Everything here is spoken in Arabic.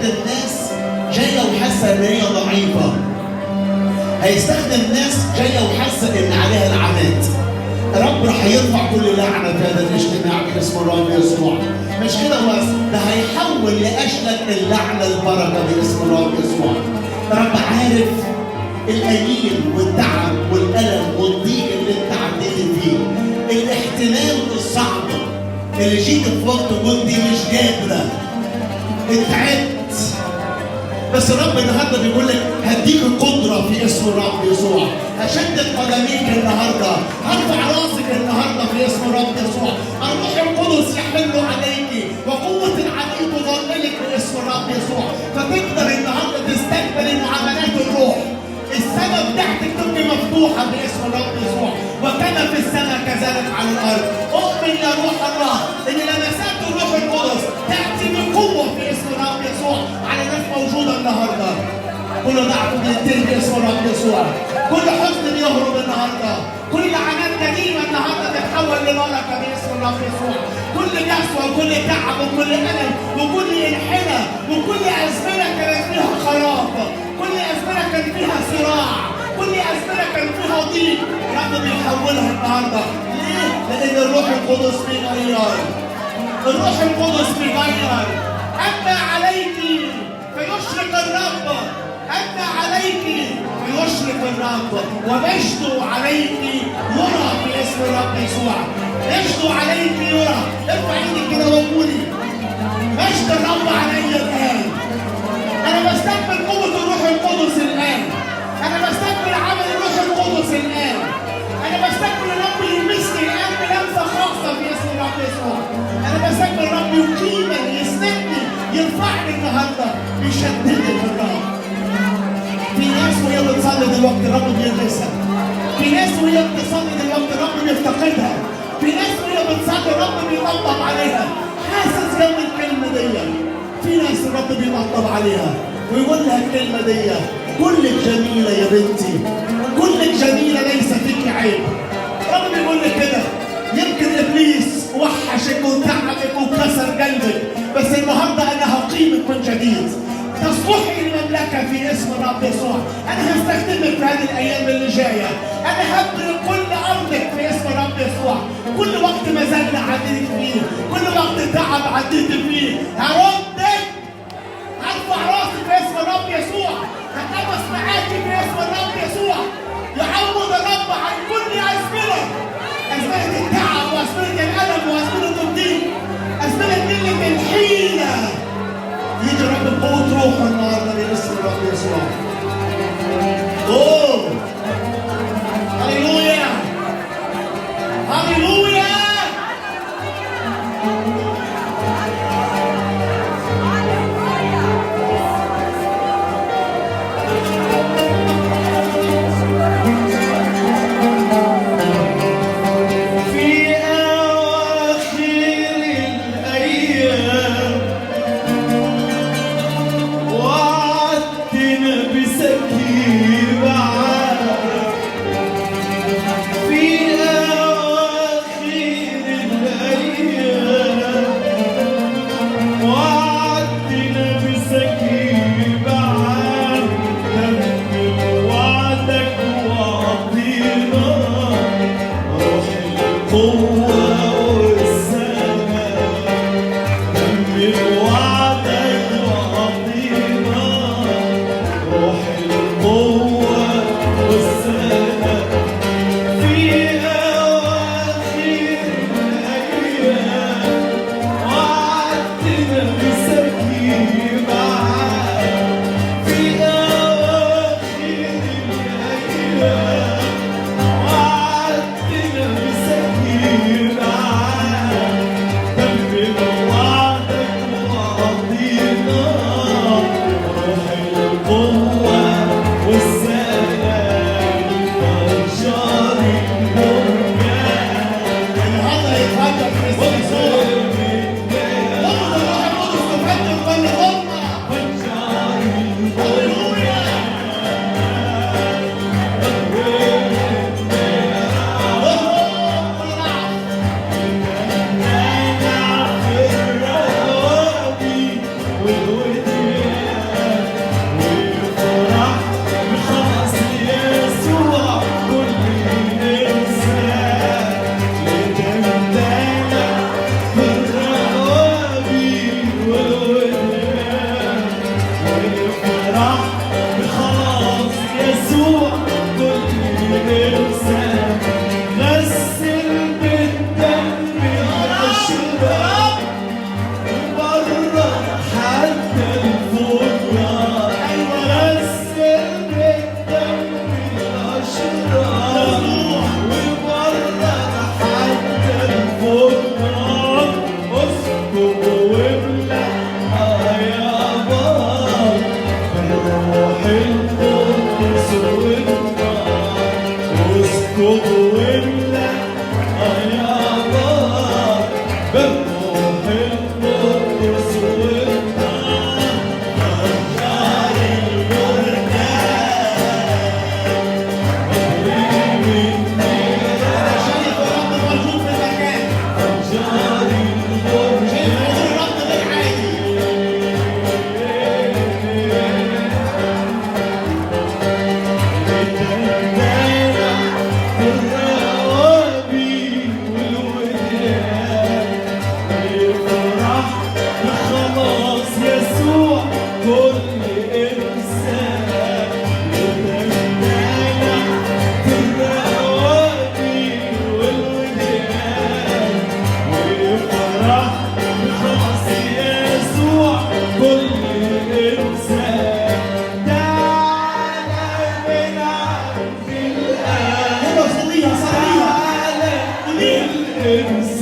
هيستخدم ناس جايه وحاسه ان هي ضعيفه، هيستخدم ناس جايه وحاسه ان عليها لعنات. رب راح يرفع كل لعنه في هذا الاجتماع باسم الرب يسوع. مش كده بس، ده هيحول لاجلك اللعنه البركه باسم الرب يسوع. رب عارف الأنين والتعب والألم والضيق اللي انت عديت فيه، الاحتمال الصعب اللي جيت في وقت كنت مش قادرة، اتعبت، بس الرب النهارده بيقول لك هديك القدرة في اسم الرب يسوع. هشدد قدميك النهارده، هرفع راسك النهارده في اسم الرب يسوع. الروح القدس يحمله عليك وقوة العلي تظللك باسم الرب يسوع، فتقدر النهارده تستقبل معاملات الروح. السماء بتاعتك تبقى مفتوحة باسم الرب يسوع، وكما في السماء كذلك على الأرض. أؤمن يا روح الله إن لمسات الروح القدس تأتي بقوة في اسم الرب يسوع على ناس موجودة النهارده. كل ضعف بينتهي باسم الرب يسوع، كل حزن بيهرب النهارده، كل لعنات قديمة النهارده تتحول لبركة باسم الرب يسوع. كل قسوة وكل تعب وكل ألم وكل انحنى وكل أزمنة كانت فيها خراب، كل أزمنة كان فيها صراع، كل أزمنة كان فيها ضيق، رب بيحولها النهارده. ليه؟ لأن الروح القدس بيغير. الروح القدس بيغير. أما عليك فيشرق الرب، أما عليك فيشرق الرب، ومجده عليك يرى باسم الرب يسوع. مجده عليك يرى. ارفع ايدك كده وقولي مجد الرب علي الآن. أنا بستقبل قوة الروح القدس الآن. أنا بستقبل عمل الروح القدس الآن. أنا بستقبل الرب يلمسني الآن بلمسة خاصة في اسم الرب يسوع. أنا بستقبل الرب يقيمني، يسندني، يرفعني النهارده، يشددني في الرب. في ناس وهي بتصلي دلوقتي الرب بيلمسها. في ناس وهي بتصلي دلوقتي الرب بيفتقدها. في ناس وهي بتصلي الرب بيطبطب عليها. حاسس يوم الكلمة دي. في ناس الرب بيطبطب عليها ويقول لها الكلمة دي: كلك جميلة يا بنتي، كلك جميلة، ليس فيك عيب. الرب بيقول لك كده. يمكن ابليس وحشك وتعبك وكسر قلبك، بس النهارده انا هقيمك من جديد. تصلحي المملكة في اسم الرب يسوع. انا هستخدمك في هذه الايام اللي جايه. انا هبرك كل ارضك في اسم الرب يسوع. كل وقت مزل عديت فيه، كل وقت تعب عديت فيه، هردك، هرفع راسك في اسم الرب يسوع. هتلبس معاكي في اسم الرب يسوع. يعوض الرب عن كل ازمنه، ازمنه التعب وازمنه الالم وازمنه الضيق، ازمنه قله الحيله. يجي رب بقوة روحه النهارده باسم الرب يسوع. اوه هللويا هللويا. You Yes.